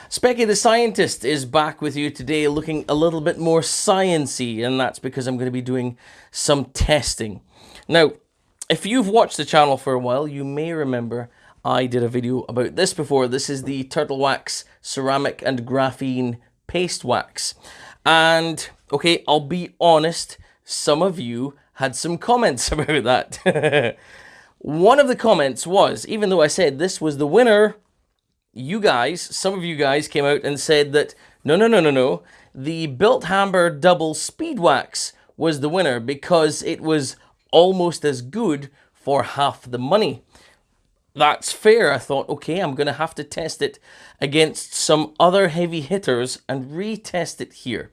Specky the Scientist is back with you today looking a little bit more science-y, and that's because I'm going to be doing some testing. Now, if you've watched the channel for a while, you may remember I did a video about this before. This is the Turtle Wax Ceramic and Graphene Paste Wax. And, okay, I'll be honest, some of you had some comments about that. One of the comments was, even though I said this was the winner, some of you guys came out and said that, no, the Built Hamber Double Speed Wax was the winner because it was almost as good for half the money. That's fair. I thought, okay, I'm going to have to test it against some other heavy hitters and retest it here.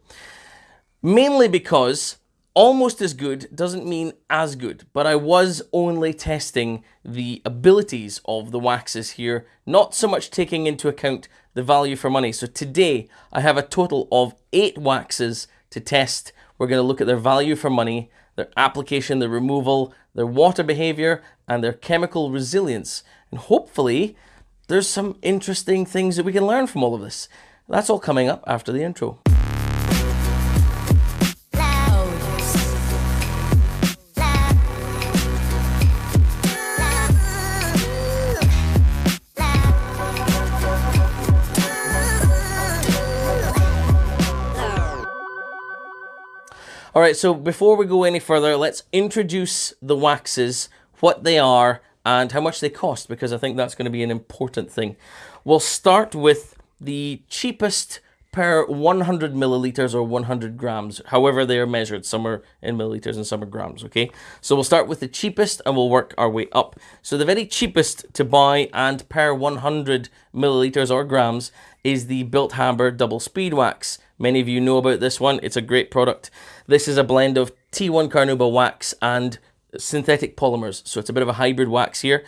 Mainly because almost as good doesn't mean as good, but I was only testing the abilities of the waxes here, not so much taking into account the value for money. So today I have a total of 8 waxes to test. We're going to look at their value for money, their application, their removal, their water behavior, and their chemical resilience. And hopefully there's some interesting things that we can learn from all of this. That's all coming up after the intro. All right, so before we go any further, let's introduce the waxes, what they are, and how much they cost, because I think that's going to be an important thing. We'll start with the cheapest per 100 milliliters or 100 grams, however they are measured. Some are in milliliters and some are grams, okay? So we'll start with the cheapest and we'll work our way up. So the very cheapest to buy and per 100 milliliters or grams is the Built Hamber Double Speed Wax. Many of you know about this one. It's a great product. This is a blend of T1 carnauba wax and synthetic polymers. So it's a bit of a hybrid wax here.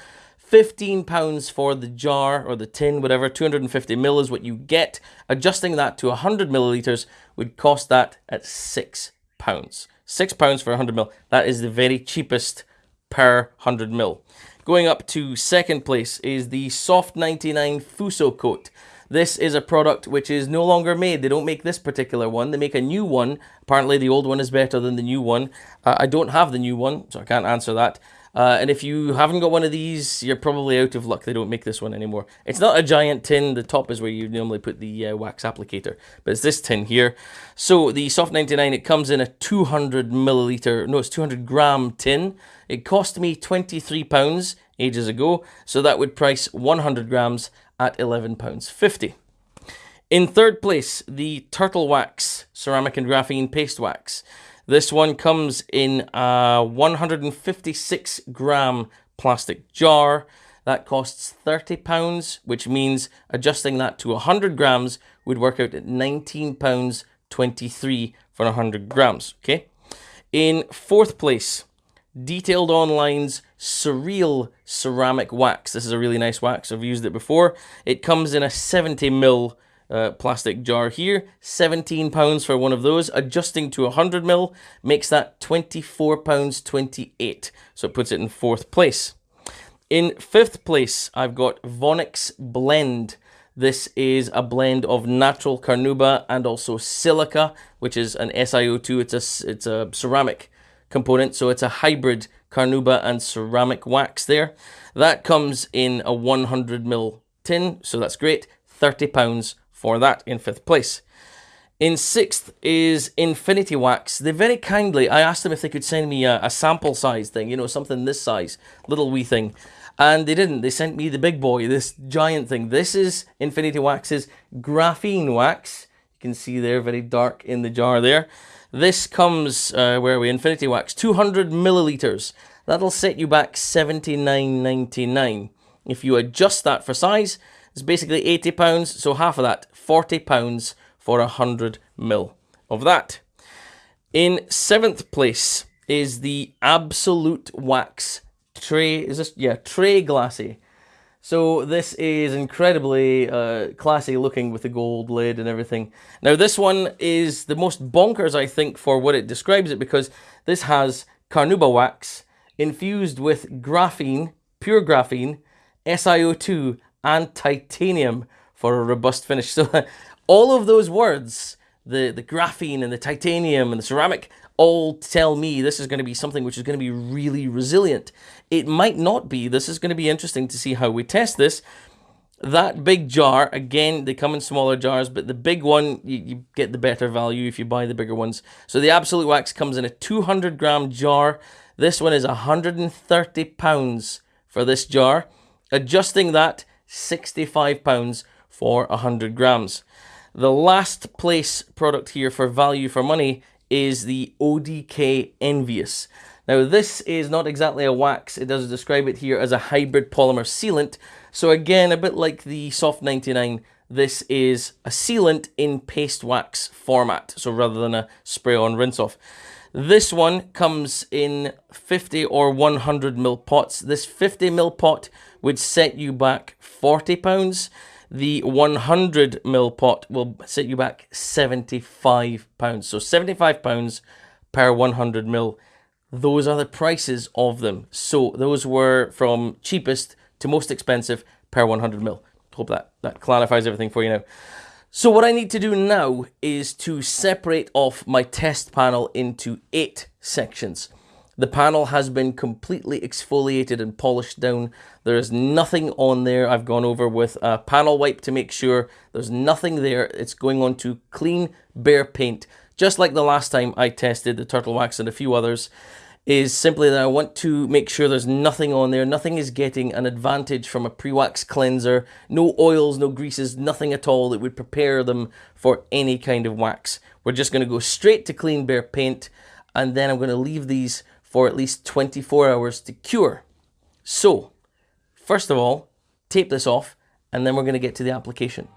£15 for the jar or the tin, whatever. 250 ml is what you get. Adjusting that to 100 milliliters would cost that at £6. £6 for 100 ml. That is the very cheapest per 100 ml. Going up to second place is the Soft 99 Fuso Coat. This is a product which is no longer made. They don't make this particular one. They make a new one. Apparently the old one is better than the new one. I don't have the new one, so I can't answer that. And if you haven't got one of these, you're probably out of luck. They don't make this one anymore. It's not a giant tin. The top is where you normally put the wax applicator. But it's this tin here. So the Soft 99, it comes in a 200 gram tin. It cost me £23 ages ago. So that would price 100 grams at £11.50. In third place, the Turtle Wax Ceramic and Graphene Paste Wax. This one comes in a 156 gram plastic jar. That costs £30, which means adjusting that to 100 grams would work out at £19.23 for 100 grams, okay? In fourth place, Detailed Online's Surreal Ceramic Wax. This is a really nice wax. I've used it before. It comes in a 70 ml plastic jar here. £17 for one of those. Adjusting to 100 ml makes that £24.28. So it puts it in fourth place. In fifth place, I've got Vonix Blend. This is a blend of natural carnauba and also silica, which is an SiO2. It's a ceramic component, so it's a hybrid carnauba and ceramic wax there. That comes in a 100 ml tin, so that's great. £30 for that in fifth place. In sixth is Infinity Wax. They very kindly, I asked them if they could send me a sample size thing, you know, something this size, little wee thing. And they didn't. They sent me the big boy, this giant thing. This is Infinity Wax's graphene wax. You can see there, very dark in the jar there. This comes, where are we? Infinity Wax, 200 milliliters. That'll set you back $79.99. If you adjust that for size, it's basically £80, so half of that, £40 for 100 ml of that. In seventh place is the Absolute Wax Tray. Is this? Yeah, Tray Glassy. So this is incredibly classy looking with the gold lid and everything. Now this one is the most bonkers, I think, for what it describes it, because this has carnauba wax infused with graphene, pure graphene, SiO2 and titanium for a robust finish. So all of those words, the graphene and the titanium and the ceramic, all tell me this is going to be something which is going to be really resilient. It might not be. This is going to be interesting to see how we test this. That big jar, again, they come in smaller jars, but the big one, you get the better value if you buy the bigger ones. So the Absolute Wax comes in a 200-gram jar. This one is £130 for this jar. Adjusting that, £65 for 100 grams. The last place product here for value for money is the ODK Envious. Now, this is not exactly a wax. It does describe it here as a hybrid polymer sealant. So again, a bit like the Soft 99, this is a sealant in paste wax format. So rather than a spray on rinse off. This one comes in 50 or 100 ml pots. This 50 ml pot would set you back £40. The 100 ml pot will set you back £75. So £75 per 100 ml. Those are the prices of them. So those were from cheapest to most expensive per 100 ml. Hope that clarifies everything for you now. So what I need to do now is to separate off my test panel into 8 sections. The panel has been completely exfoliated and polished down. There is nothing on there. I've gone over with a panel wipe to make sure there's nothing there. It's going on to clean, bare paint. Just like the last time I tested the Turtle Wax and a few others, is simply that I want to make sure there's nothing on there. Nothing is getting an advantage from a pre-wax cleanser. No oils, no greases, nothing at all that would prepare them for any kind of wax. We're just going to go straight to clean, bare paint, and then I'm going to leave these for at least 24 hours to cure. So, first of all, tape this off, and then we're going to get to the application.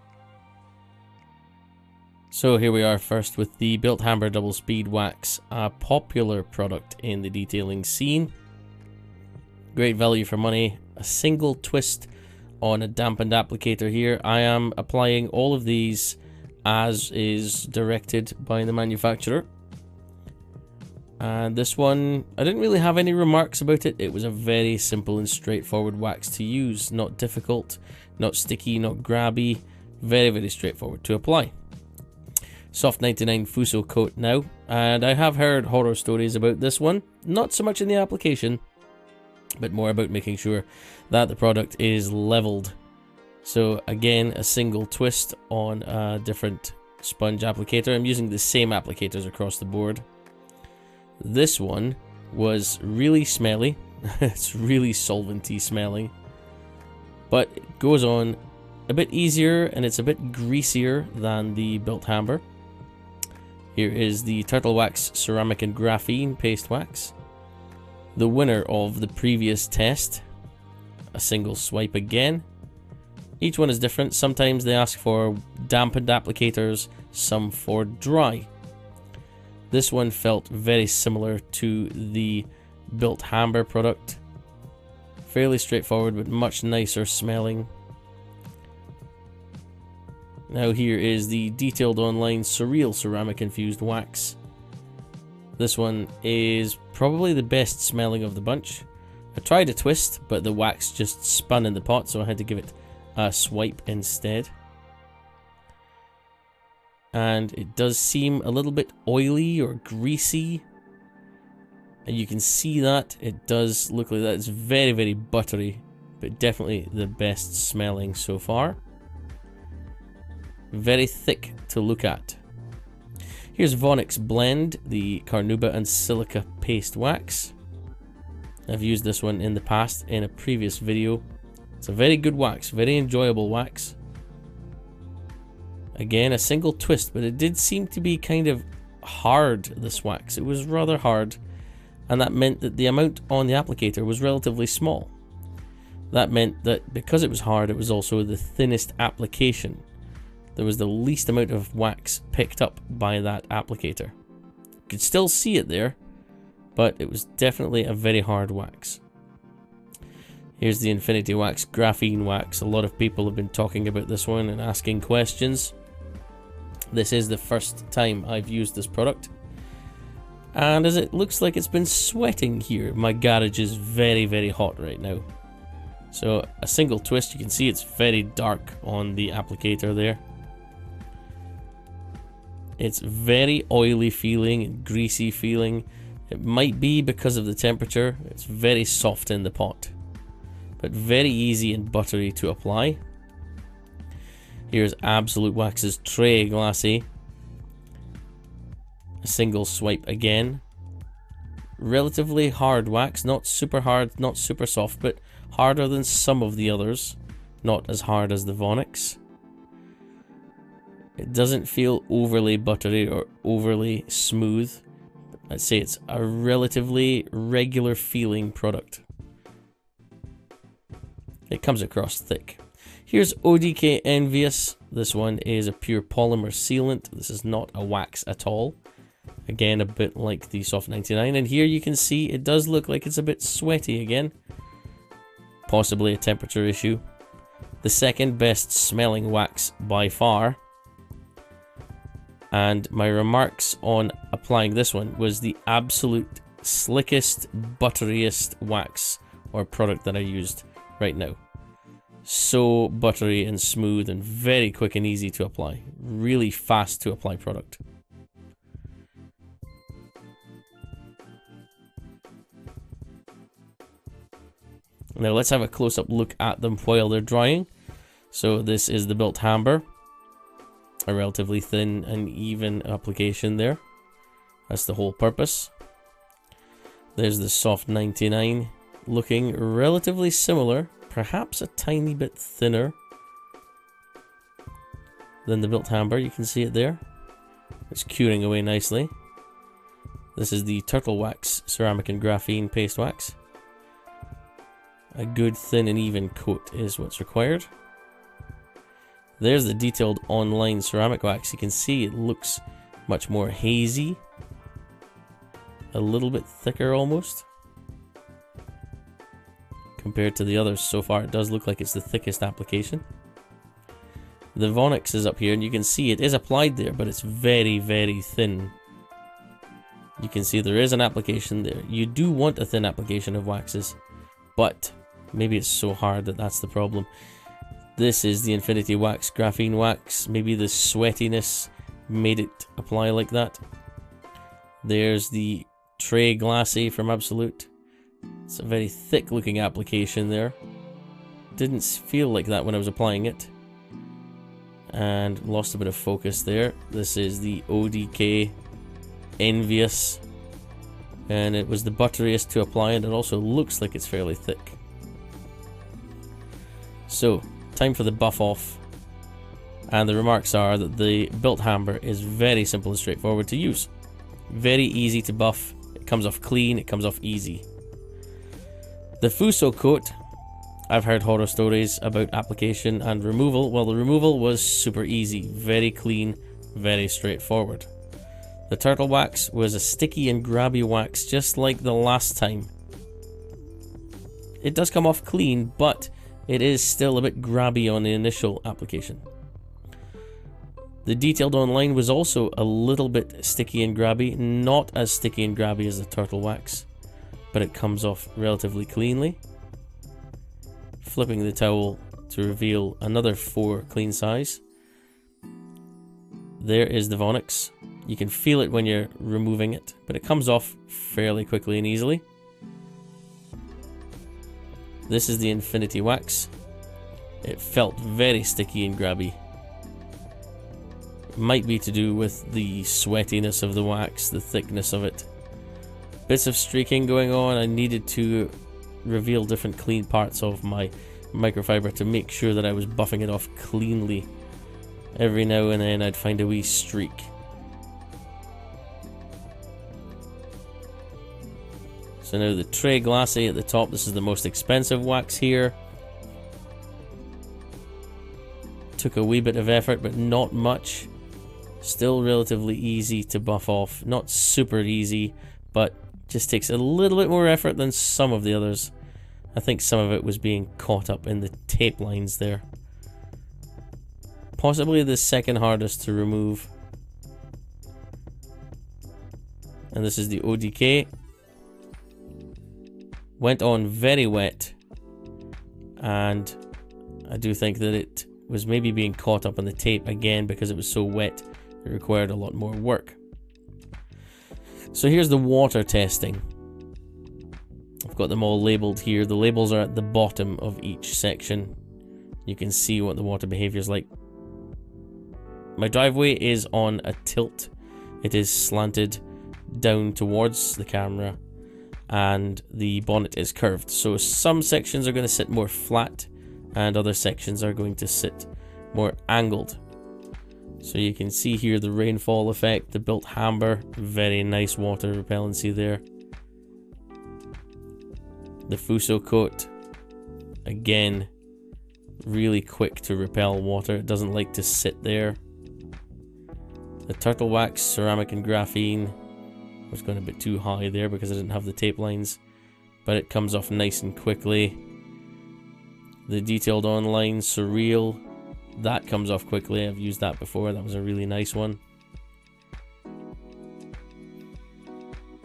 So here we are first with the Built Hamber Double Speed Wax, a popular product in the detailing scene. Great value for money, a single twist on a dampened applicator here. I am applying all of these as is directed by the manufacturer. And this one, I didn't really have any remarks about it. It was a very simple and straightforward wax to use. Not difficult, not sticky, not grabby. Very, very straightforward to apply. Soft 99 Fuso coat now, and I have heard horror stories about this one, not so much in the application, but more about making sure that the product is leveled. So again, a single twist on a different sponge applicator. I'm using the same applicators across the board. This one was really smelly. It's really solventy smelling, but it goes on a bit easier and it's a bit greasier than the Built Hamber. Here is the Turtle Wax Ceramic and Graphene Paste Wax. The winner of the previous test. A single swipe again. Each one is different. Sometimes they ask for dampened applicators, some for dry. This one felt very similar to the Built Hamber product. Fairly straightforward, but much nicer smelling. Now here is the Detailed Online Surreal Ceramic Infused Wax. This one is probably the best smelling of the bunch. I tried a twist, but the wax just spun in the pot, so I had to give it a swipe instead. And it does seem a little bit oily or greasy. And you can see that. It does look like that. It's very, very buttery, but definitely the best smelling so far. Very thick to look at. Here's Vonix Blend, the Carnauba and Silica Paste Wax. I've used this one in the past in a previous video. It's a very good wax, very enjoyable wax. Again, a single twist, but it did seem to be kind of hard, this wax. It was rather hard, and that meant that the amount on the applicator was relatively small. That meant that because it was hard, it was also the thinnest application. There was the least amount of wax picked up by that applicator. You could still see it there, but it was definitely a very hard wax. Here's the Infinity Wax Graphene Wax. A lot of people have been talking about this one and asking questions. This is the first time I've used this product. And as it looks like it's been sweating here, my garage is very, very hot right now. So a single twist, you can see it's very dark on the applicator there. It's very oily feeling and greasy feeling. It might be because of the temperature. It's very soft in the pot, but very easy and buttery to apply. Here's Absolute Wax's Tray Glassy. A single swipe again. Relatively hard wax, not super hard, not super soft, but harder than some of the others. Not as hard as the Vonix. It doesn't feel overly buttery or overly smooth. I'd say it's a relatively regular feeling product. It comes across thick. Here's ODK Envious. This one is a pure polymer sealant. This is not a wax at all. Again, a bit like the Soft 99. And here you can see it does look like it's a bit sweaty again. Possibly a temperature issue. The second best smelling wax by far. And my remarks on applying this one was the absolute slickest, butteriest wax or product that I used right now. So buttery and smooth and very quick and easy to apply. Really fast to apply product. Now let's have a close-up look at them while they're drying. So this is the built hammer. A relatively thin and even application there. That's the whole purpose. There's the Soft 99, looking relatively similar, perhaps a tiny bit thinner than the built hammer. You can see it there. It's curing away nicely. This is the Turtle Wax ceramic and graphene paste wax. A good thin and even coat is what's required. There's the detailed online ceramic wax. You can see it looks much more hazy. A little bit thicker almost. Compared to the others so far, it does look like it's the thickest application. The Vonix is up here and you can see it is applied there, but it's very, very thin. You can see there is an application there. You do want a thin application of waxes, but maybe it's so hard that that's the problem. This is the Infinity Wax graphene wax. Maybe the sweatiness made it apply like that. There's the Tray Glassy from Absolute. It's a very thick looking application there. Didn't feel like that when I was applying it. And lost a bit of focus there. This is the ODK Envious. And it was the butteriest to apply, and it also looks like it's fairly thick. So, time for the buff off. And the remarks are that the built hammer is very simple and straightforward to use. Very easy to buff. It comes off clean, it comes off easy. The Fuso coat, I've heard horror stories about application and removal. Well, the removal was super easy, very clean, very straightforward. The Turtle Wax was a sticky and grabby wax just like the last time. It does come off clean, but it is still a bit grabby on the initial application. The detailed online was also a little bit sticky and grabby, not as sticky and grabby as the Turtle Wax, but it comes off relatively cleanly. Flipping the towel to reveal another 4 clean size. There is the Vonix. You can feel it when you're removing it, but it comes off fairly quickly and easily. This is the Infinity Wax. It felt very sticky and grabby. Might be to do with the sweatiness of the wax, the thickness of it. Bits of streaking going on. I needed to reveal different clean parts of my microfiber to make sure that I was buffing it off cleanly. Every now and then I'd find a wee streak. So now the Tray Glassy at the top. This is the most expensive wax here. Took a wee bit of effort, but not much. Still relatively easy to buff off. Not super easy, but just takes a little bit more effort than some of the others. I think some of it was being caught up in the tape lines there. Possibly the second hardest to remove. And this is the ODK. Went on very wet. and I do think that it was maybe being caught up on the tape again because it was so wet. It required a lot more work. So here's the water testing. I've got them all labeled here. The labels are at the bottom of each section. You can see what the water behavior is like. My driveway is on a tilt. It is slanted down towards the camera, and the bonnet is curved. So some sections are going to sit more flat, and other sections are going to sit more angled. So you can see here the rainfall effect, the built hamber, very nice water repellency there. The Fuso coat, again, really quick to repel water. It doesn't like to sit there. The turtle wax, ceramic and graphene, was going a bit too high there because I didn't have the tape lines, but it comes off nice and quickly. The detailed online surreal, that comes off quickly. I've used that before. That was a really nice one.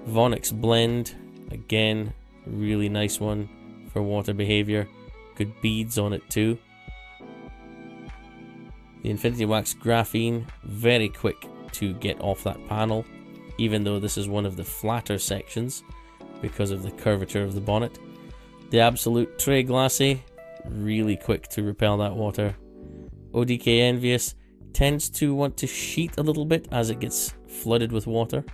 Vonix blend, again, really nice one for water behavior. Good beads on it too. The Infinity Wax graphene, very quick to get off that panel, even though this is one of the flatter sections because of the curvature of the bonnet. The Absolute Tray Glassy, really quick to repel that water. ODK Envious tends to want to sheet a little bit as it gets flooded with water.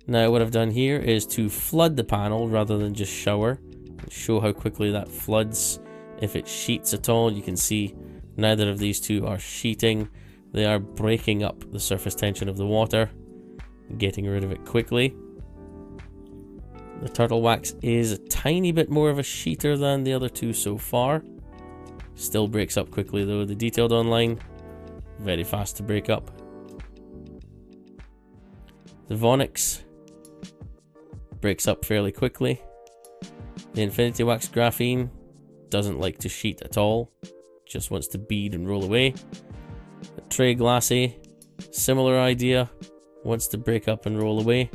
Now what I've done here is to flood the panel rather than just shower. Show how quickly that floods. If it sheets at all, you can see neither of these two are sheeting. They are breaking up the surface tension of the water, getting rid of it quickly. The turtle wax is a tiny bit more of a sheeter than the other two so far. Still breaks up quickly though. The detailed online, very fast to break up. The Vonix breaks up fairly quickly. The Infinity Wax graphene doesn't like to sheet at all, just wants to bead and roll away. The Tray Glassy, similar idea, wants to break up and roll away.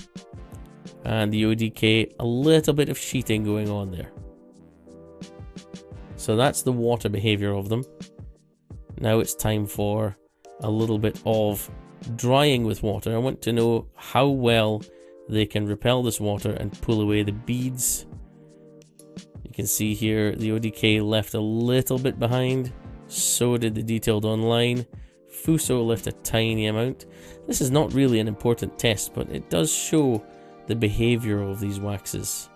And the ODK, a little bit of sheeting going on there. So that's the water behavior of them. Now it's time for a little bit of drying with water. I want to know how well they can repel this water and pull away the beads. You can see here the ODK left a little bit behind, so did the detailed online. Fuso left a tiny amount. This is not really an important test, but it does show the behavior of these waxes.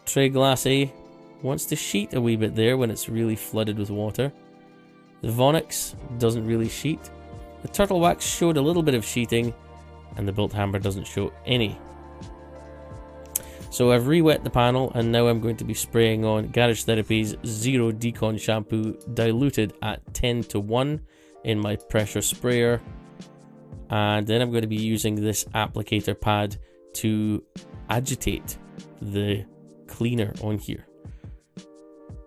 Tray Glassy wants to sheet a wee bit there when it's really flooded with water. The Vonix doesn't really sheet. The turtle wax showed a little bit of sheeting, and the built hammer doesn't show any. So I've re-wet the panel, and now I'm going to be spraying on Garage Therapy's Zero Decon shampoo diluted at 10:1 in my pressure sprayer. And then I'm going to be using this applicator pad to agitate the cleaner on here.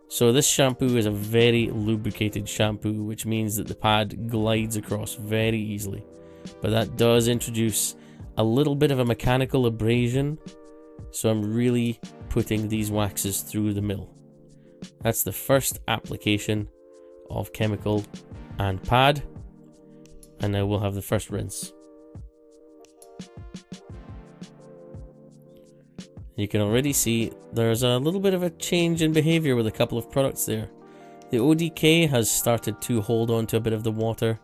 So this shampoo is a very lubricated shampoo, which means that the pad glides across very easily. But that does introduce a little bit of a mechanical abrasion, so I'm really putting these waxes through the mill. That's the first application of chemical and pad, and now we'll have the first rinse. You can already see there's a little bit of a change in behavior with a couple of products there. The ODK has started to hold on to a bit of the water,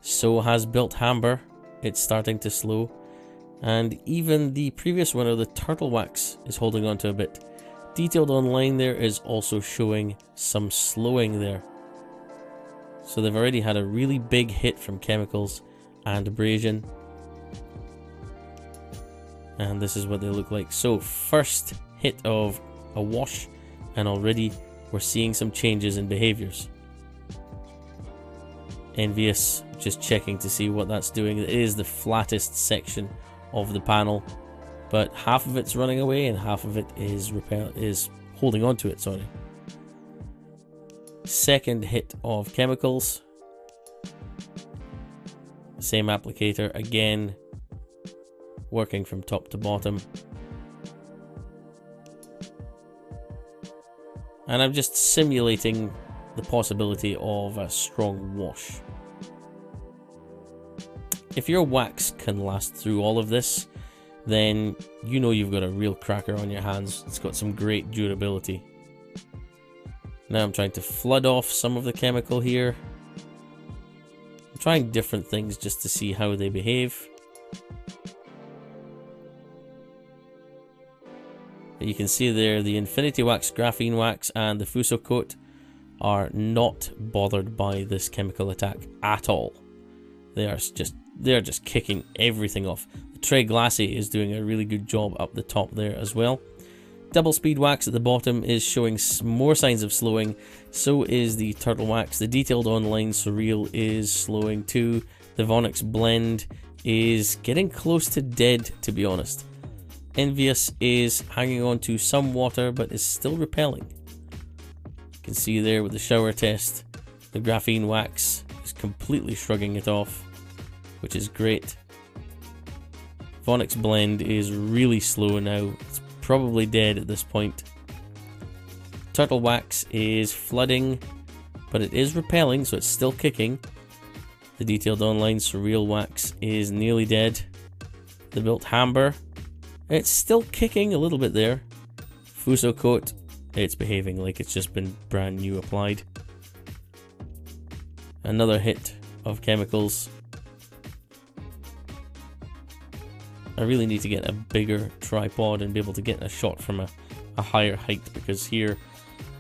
so has built hamber. It's starting to slow, and even the previous one of the turtle wax is holding on to a bit. Detailed online there is also showing some slowing there. So they've already had a really big hit from chemicals and abrasion. And this is what they look like. So first hit of a wash, and already we're seeing some changes in behaviors. Envious, just checking to see what that's doing. It is the flattest section of the panel, but half of it's running away and half of it is holding on to it, sorry. Second hit of chemicals. Same applicator again, working from top to bottom. And I'm just simulating the possibility of a strong wash. If your wax can last through all of this, then you know you've got a real cracker on your hands. It's got some great durability. Now I'm trying to flood off some of the chemical here. I'm trying different things just to see how they behave. But you can see there the Infinity Wax, Graphene Wax and the Fuso Coat are not bothered by this chemical attack at all. They're just kicking everything off. The Tray Glassy is doing a really good job up the top there as well. Double Speed Wax at the bottom is showing more signs of slowing. So is the Turtle Wax. The Detailed Online Surreal is slowing too. The Vonix Blend is getting close to dead, to be honest. Envious is hanging on to some water, but is still repelling. You can see there with the shower test, the Graphene Wax is completely shrugging it off, which is great. Vonix Blend is really slow now. It's probably dead at this point. Turtle Wax is flooding, but it is repelling, so it's still kicking. The Detailed Online Surreal Wax is nearly dead. The Built Hamber, it's still kicking a little bit there. Fuso Coat, it's behaving like it's just been brand new applied. Another hit of chemicals. I really need to get a bigger tripod and be able to get a shot from a higher height, because here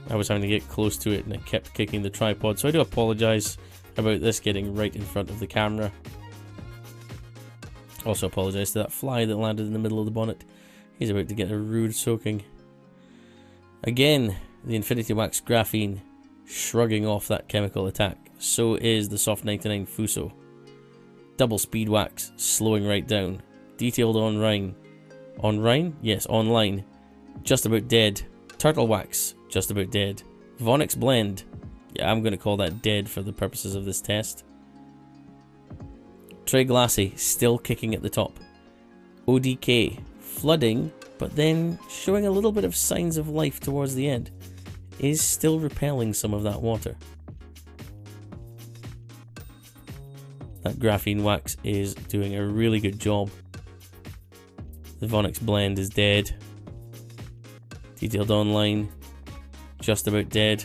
I was having to get close to it and it kept kicking the tripod. So I do apologize about this getting right in front of the camera. Also apologize to that fly that landed in the middle of the bonnet. He's about to get a rude soaking. Again, the Infinity Wax Graphene shrugging off that chemical attack. So is the Soft 99 Fuso. Double Speed Wax slowing right down. Detailed Online, yes, Online, just about dead. Turtle Wax, just about dead. Vonix Blend, yeah, I'm going to call that dead for the purposes of this test. Tray Glassy, still kicking at the top. ODK, flooding, but then showing a little bit of signs of life towards the end. Is still repelling some of that water. That Graphene Wax is doing a really good job. The Vonix Blend is dead. Detailed Online, just about dead.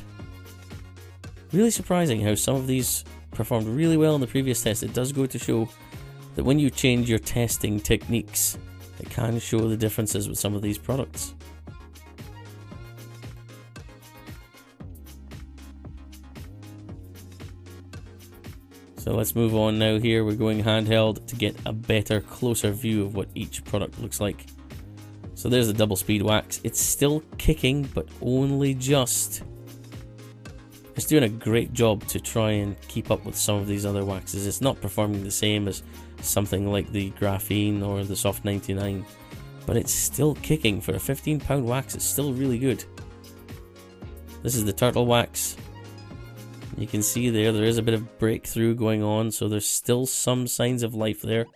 Really surprising how some of these performed really well in the previous test. It does go to show that when you change your testing techniques, it can show the differences with some of these products. So let's move on now here. We're going handheld to get a better, closer view of what each product looks like. So there's the Double Speed Wax. It's still kicking, but only just. It's doing a great job to try and keep up with some of these other waxes. It's not performing the same as something like the Graphene or the Soft 99, but it's still kicking. For a £15 wax, it's still really good. This is the Turtle Wax. You can see there is a bit of breakthrough going on, so there's still some signs of life there.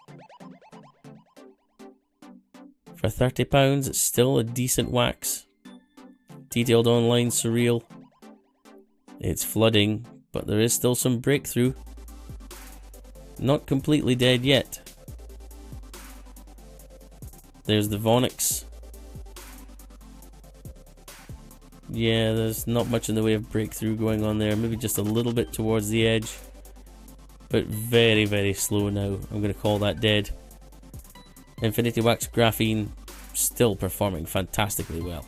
For £30, it's still a decent wax. Detailed Online Surreal. It's flooding, but there is still some breakthrough. Not completely dead yet. There's the Vonix. Yeah, there's not much in the way of breakthrough going on there. Maybe just a little bit towards the edge. But very, very slow now. I'm going to call that dead. Infinity Wax Graphene still performing fantastically well.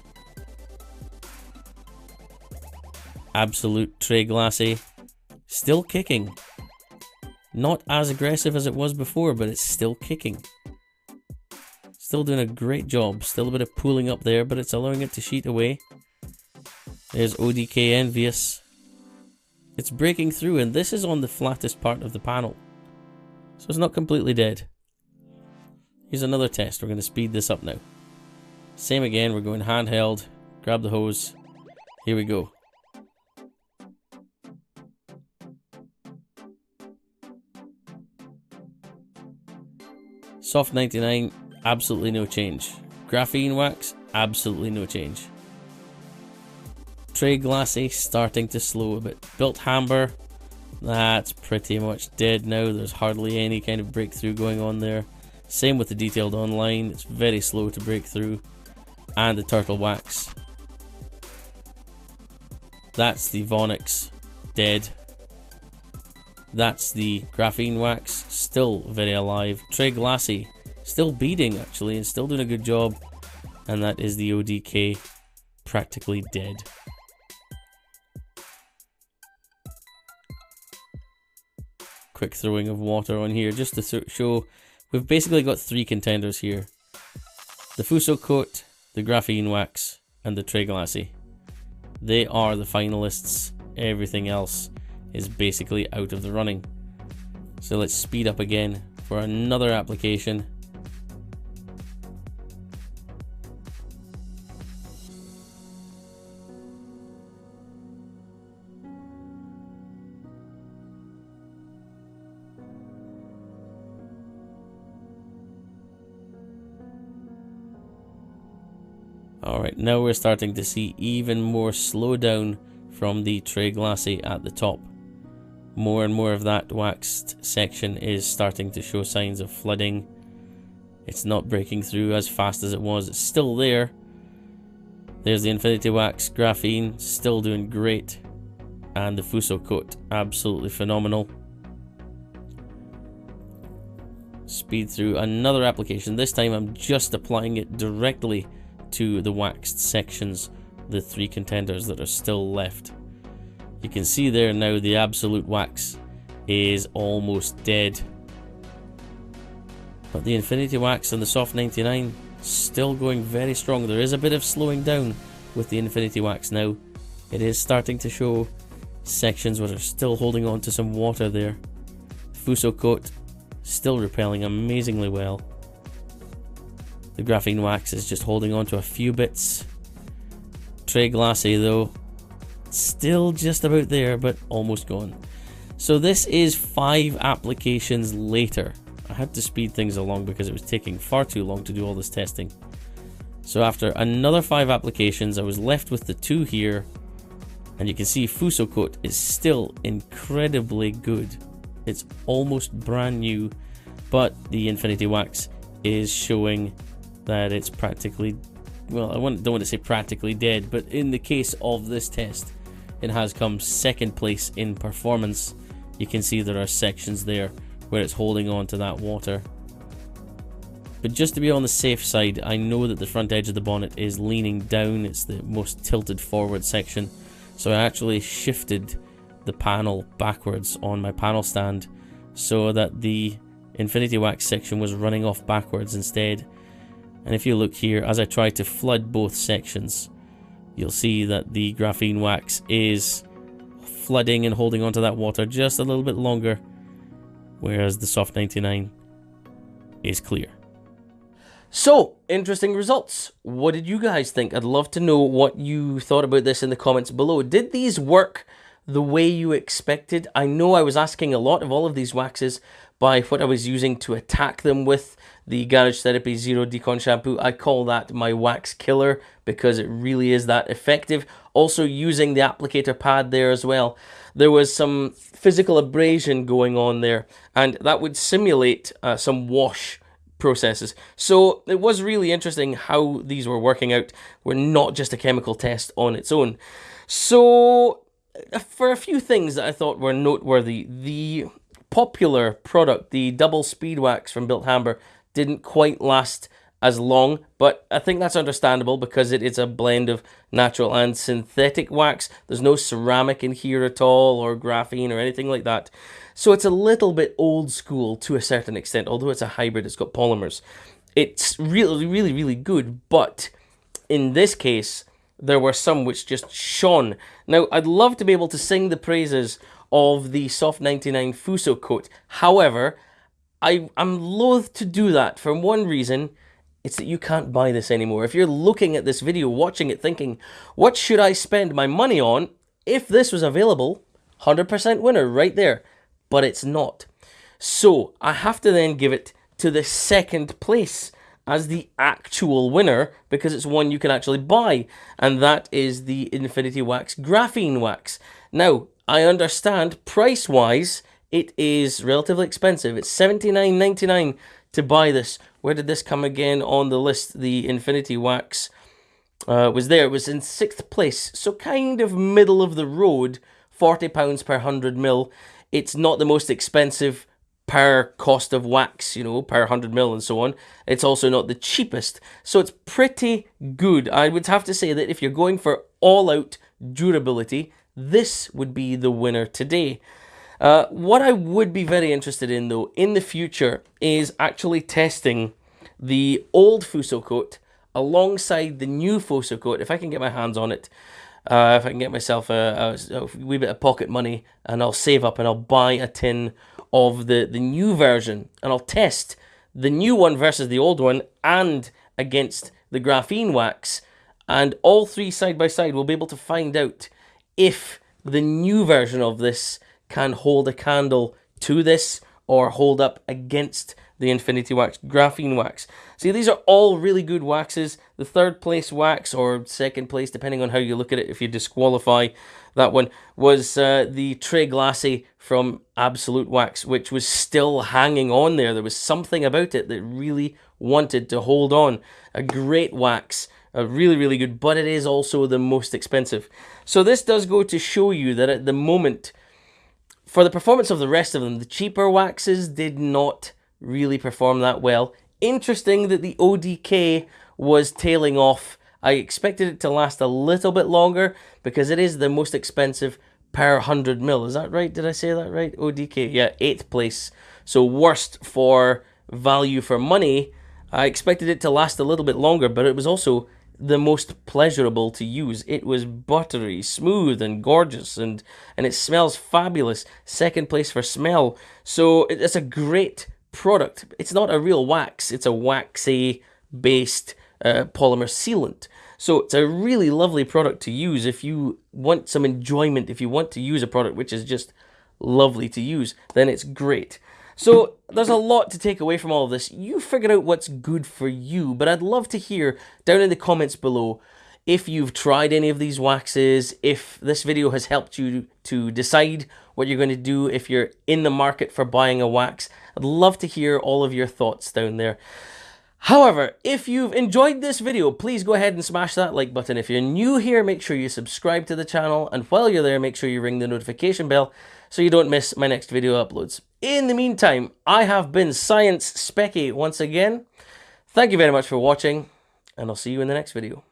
Absolute Tray Glassy still kicking. Not as aggressive as it was before, but it's still kicking. Still doing a great job. Still a bit of pooling up there, but it's allowing it to sheet away. There's ODK Envious. It's breaking through, and this is on the flattest part of the panel. So it's not completely dead. Here's another test. We're going to speed this up now. Same again, we're going handheld. Grab the hose. Here we go. Soft 99, absolutely no change. Graphene Wax, absolutely no change. Tray Glassy starting to slow a bit. Built Amber, that's pretty much dead now. There's hardly any kind of breakthrough going on there. Same with the Detailed Online, it's very slow to break through. And the Turtle Wax. That's the Vonix, dead. That's the Graphene Wax, still very alive. Tray Glassy, still beating actually, and still doing a good job. And that is the ODK, practically dead. Quick throwing of water on here just to show we've basically got 3 contenders here. The Fuso Coat, the Graphene Wax, and the Tray Glassy. They are the finalists. Everything else is basically out of the running. So let's speed up again for another application. Alright, now we're starting to see even more slowdown from the Tray Glassy at the top. More and more of that waxed section is starting to show signs of flooding. It's not breaking through as fast as it was. It's still there. There's the Infinity Wax Graphene, still doing great. And the Fuso Coat, absolutely phenomenal. Speed through another application. This time I'm just applying it directly to the waxed sections, the 3 contenders that are still left. You can see there now the Absolute Wax is almost dead. But the Infinity Wax and the Soft 99 still going very strong. There is a bit of slowing down with the Infinity Wax now. It is starting to show sections which are still holding on to some water there. Fuso Coat still repelling amazingly well. The Graphene Wax is just holding on to a few bits. Tray Glassy though, still just about there, but almost gone. So this is 5 applications later. I had to speed things along because it was taking far too long to do all this testing. So after another 5 applications, I was left with the 2 here. And you can see Fuso Coat is still incredibly good. It's almost brand new, but the Infinity Wax is showing that it's practically, well, I don't want to say practically dead, but in the case of this test, it has come 2nd place in performance. You can see there are sections there where it's holding on to that water. But just to be on the safe side, I know that the front edge of the bonnet is leaning down. It's the most tilted forward section. So I actually shifted the panel backwards on my panel stand so that the Infinity Wax section was running off backwards instead. And if you look here, as I try to flood both sections, you'll see that the Graphene Wax is flooding and holding onto that water just a little bit longer, whereas the Soft 99 is clear. So, interesting results. What did you guys think? I'd love to know what you thought about this in the comments below. Did these work the way you expected? I know I was asking a lot of all of these waxes by what I was using to attack them with. The Garage Therapy Zero Decon Shampoo, I call that my wax killer because it really is that effective. Also using the applicator pad there as well. There was some physical abrasion going on there, and that would simulate some wash processes. So it was really interesting how these were working out. Were not just a chemical test on its own. So for a few things that I thought were noteworthy, the popular product, the double speed wax from Built Amber, didn't quite last as long, but I think that's understandable because it is a blend of natural and synthetic wax. There's no ceramic in here at all, or graphene or anything like that. So it's a little bit old school to a certain extent, although it's a hybrid, it's got polymers. It's really, really, really good, but in this case, there were some which just shone. Now, I'd love to be able to sing the praises of the Soft 99 Fuso Coat. However, I'm loath to do that for one reason. It's that you can't buy this anymore. If you're looking at this video, watching it, thinking, what should I spend my money on? If this was available, 100% winner right there. But it's not. So I have to then give it to the 2nd place as the actual winner because it's one you can actually buy, and that is the Infinity Wax Graphene Wax. Now, I understand price-wise, it is relatively expensive. It's $79.99 to buy this. Where did this come again on the list? The Infinity Wax was there. It was in 6th place, so kind of middle of the road, £40 per 100ml. It's not the most expensive per cost of wax, you know, per 100ml and so on. It's also not the cheapest, so it's pretty good. I would have to say that if you're going for all-out durability, this would be the winner today. What I would be very interested in, though, in the future is actually testing the old Fuso coat alongside the new Fuso coat, if I can get my hands on it. If I can get myself a wee bit of pocket money, and I'll save up and I'll buy a tin of the new version, and I'll test the new one versus the old one and against the graphene wax, and all three side by side we'll be able to find out if the new version of this can hold a candle to this or hold up against the Infinity Wax Graphene Wax. See, these are all really good waxes. The 3rd place wax, or 2nd place, depending on how you look at it, if you disqualify that one, was the Tre Glace from Absolute Wax, which was still hanging on there. There was something about it that really wanted to hold on. A great wax, really, really good, but it is also the most expensive. So this does go to show you that at the moment, for the performance of the rest of them, the cheaper waxes did not really perform that well. Interesting that the ODK was tailing off. I expected it to last a little bit longer because it is the most expensive per 100ml. Is that right? Did I say that right? ODK, yeah, 8th place. So worst for value for money. I expected it to last a little bit longer, but it was also the most pleasurable to use. It was buttery, smooth, and gorgeous, and it smells fabulous. 2nd place for smell. So it's a great product. It's not a real wax. It's a waxy-based polymer sealant. So it's a really lovely product to use if you want some enjoyment, if you want to use a product which is just lovely to use, then it's great. So there's a lot to take away from all of this. You figure out what's good for you, but I'd love to hear down in the comments below if you've tried any of these waxes, if this video has helped you to decide what you're going to do if you're in the market for buying a wax. I'd love to hear all of your thoughts down there. However, if you've enjoyed this video, please go ahead and smash that like button. If you're new here, make sure you subscribe to the channel, and while you're there, make sure you ring the notification bell so you don't miss my next video uploads. In the meantime, I have been Science Specky once again. Thank you very much for watching, and I'll see you in the next video.